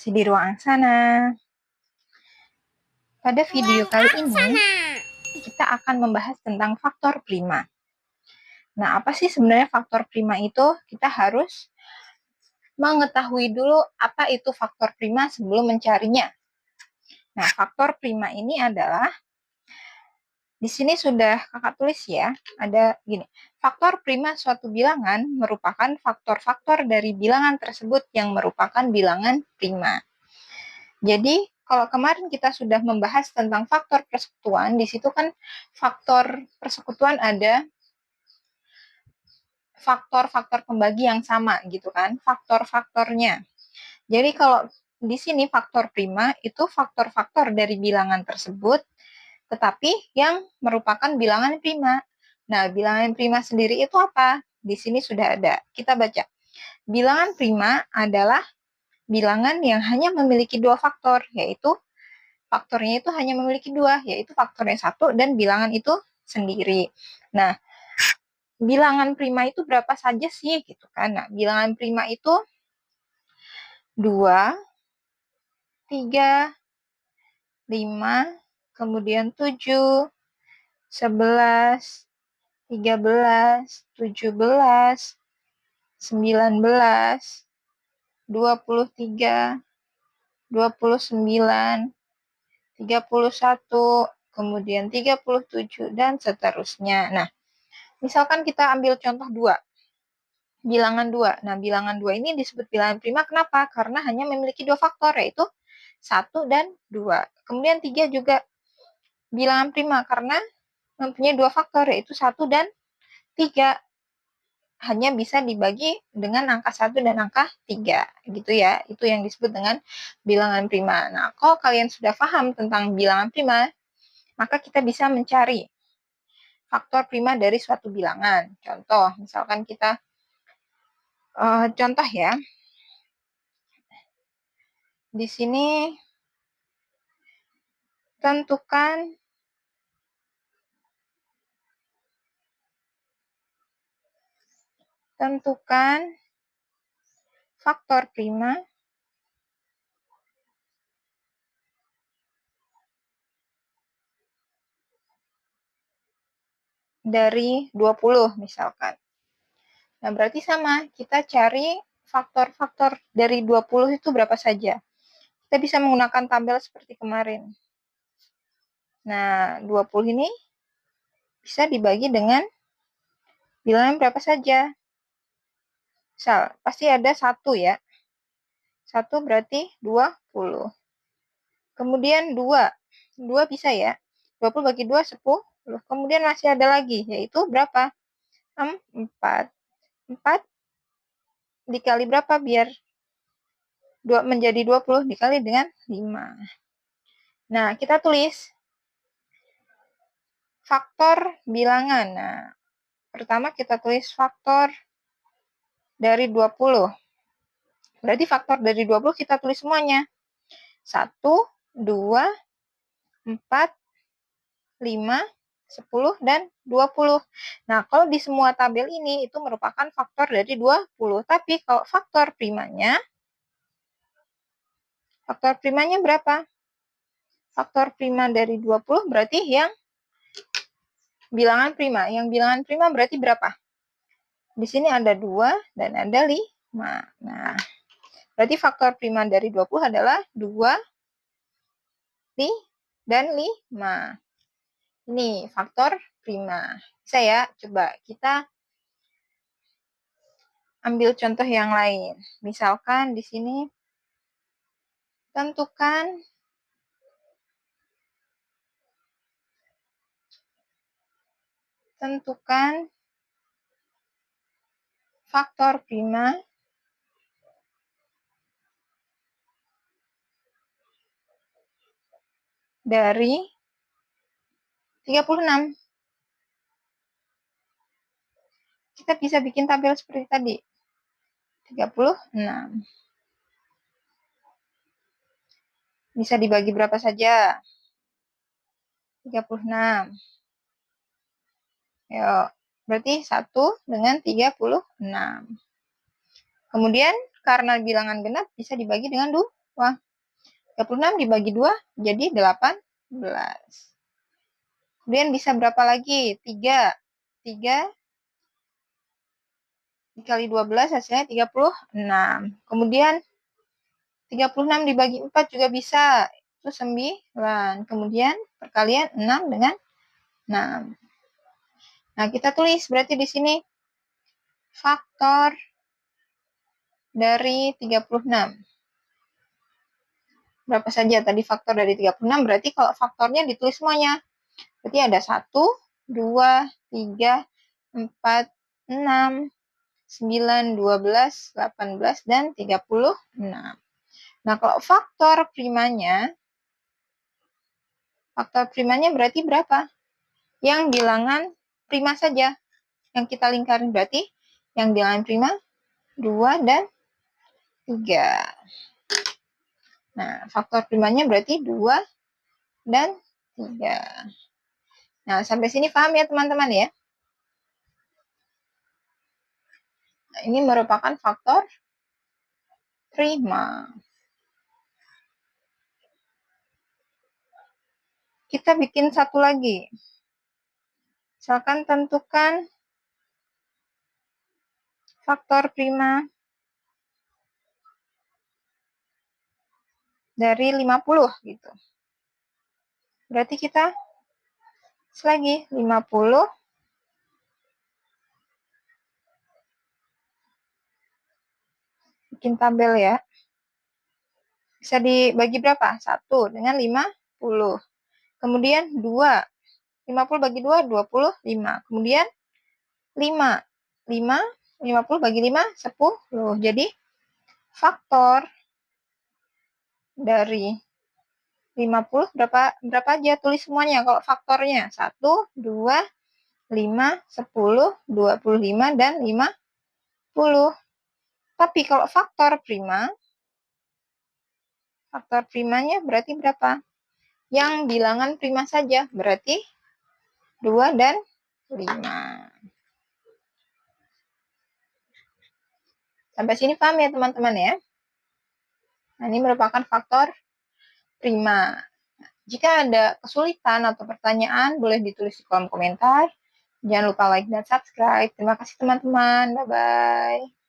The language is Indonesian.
Masih di ruang sana. Pada video kali ini, kita akan membahas tentang faktor prima. Nah, apa sih sebenarnya faktor prima itu? Kita harus mengetahui dulu apa itu faktor prima sebelum mencarinya. Nah, faktor prima ini adalah, di sini sudah kakak tulis ya, ada gini. Faktor prima suatu bilangan merupakan faktor-faktor dari bilangan tersebut yang merupakan bilangan prima. Jadi, kalau kemarin kita sudah membahas tentang faktor persekutuan, di situ kan faktor persekutuan ada faktor-faktor pembagi yang sama gitu kan, faktor-faktornya. Jadi kalau di sini faktor prima itu faktor-faktor dari bilangan tersebut, tetapi yang merupakan bilangan prima. Nah, bilangan prima sendiri itu apa? Di sini sudah ada. Kita baca. Bilangan prima adalah bilangan yang hanya memiliki dua faktor, yaitu faktornya itu hanya memiliki dua, yaitu faktornya satu dan bilangan itu sendiri. Nah, bilangan prima itu berapa saja sih gitu kan? Nah, bilangan prima itu 2, 3, 5, kemudian 7, 11, 13, 17, 19, 23, 29, 31, kemudian 37, dan seterusnya. Nah, misalkan kita ambil contoh 2, bilangan 2. Nah, bilangan 2 ini disebut bilangan prima kenapa? Karena hanya memiliki dua faktor, yaitu 1 dan 2. Kemudian 3 juga bilangan prima karena mempunyai dua faktor, yaitu 1 dan 3. Hanya bisa dibagi dengan angka 1 dan angka 3. Gitu ya. Itu yang disebut dengan bilangan prima. Nah, kalau kalian sudah paham tentang bilangan prima, maka kita bisa mencari faktor prima dari suatu bilangan. Contoh, misalkan kita contoh ya. Di sini tentukan faktor prima dari 20 misalkan. Nah, berarti sama, kita cari faktor-faktor dari 20 itu berapa saja. Kita bisa menggunakan tabel seperti kemarin. Nah, 20 ini bisa dibagi dengan bilangan berapa saja. Misal, pasti ada 1 ya. 1 berarti 20. Kemudian 2. 2 bisa ya. 20 bagi 2, 10. Kemudian masih ada lagi, yaitu berapa? 4. 4 dikali berapa biar 2 menjadi 20 dikali dengan 5. Nah, kita tulis faktor bilangan. Nah, pertama kita tulis faktor dari 20. Berarti faktor dari 20 kita tulis semuanya. 1, 2, 4, 5, 10, dan 20. Nah, kalau di semua tabel ini itu merupakan faktor dari 20. Tapi kalau faktor primanya berapa? Faktor prima dari 20 berarti yang bilangan prima. Yang bilangan prima berarti berapa? Di sini ada 2 dan ada 5. Nah, berarti faktor prima dari 20 adalah 2 dan 5. Ini faktor prima. Bisa ya? Coba kita ambil contoh yang lain. Misalkan di sini tentukan faktor prima dari 36. Kita bisa bikin tabel seperti tadi. 36. Bisa dibagi berapa saja? 36. Yuk, berarti 1 dengan 36. Kemudian, karena bilangan genap bisa dibagi dengan Wah, 36 dibagi 2 jadi 18. Kemudian bisa berapa lagi? 3. 3 dikali 12 hasilnya 36. Kemudian 36 dibagi 4 juga bisa. Itu 9. Kemudian perkalian 6 dengan 6. Nah, kita tulis berarti di sini faktor dari 36. Berapa saja tadi faktor dari 36? Berarti kalau faktornya ditulis semuanya. Berarti ada 1, 2, 3, 4, 6, 9, 12, 18, dan 36. Nah, kalau faktor primanya berarti berapa? Yang bilangan prima saja. Yang kita lingkarin berarti yang bilangan prima 2 dan 3. Nah, faktor primanya berarti 2 dan 3. Nah, sampai sini paham ya teman-teman ya? Nah, ini merupakan faktor prima. Kita bikin satu lagi. Misalkan tentukan faktor prima dari 50 gitu. Berarti kita lagi 50 bikin tabel ya. Bisa dibagi berapa? 1 dengan 50. Kemudian 2. 50 bagi 2, 25. Kemudian 5. 50 bagi 5, 10. Jadi, faktor dari 50 berapa aja? Tulis semuanya kalau faktornya. 1, 2, 5, 10, 25, dan 50. Tapi kalau faktor primanya berarti berapa? Yang bilangan prima saja, berarti 2 dan 5. Sampai sini paham ya teman-teman ya? Nah, ini merupakan faktor prima. Jika ada kesulitan atau pertanyaan, boleh ditulis di kolom komentar. Jangan lupa like dan subscribe. Terima kasih teman-teman. Bye-bye.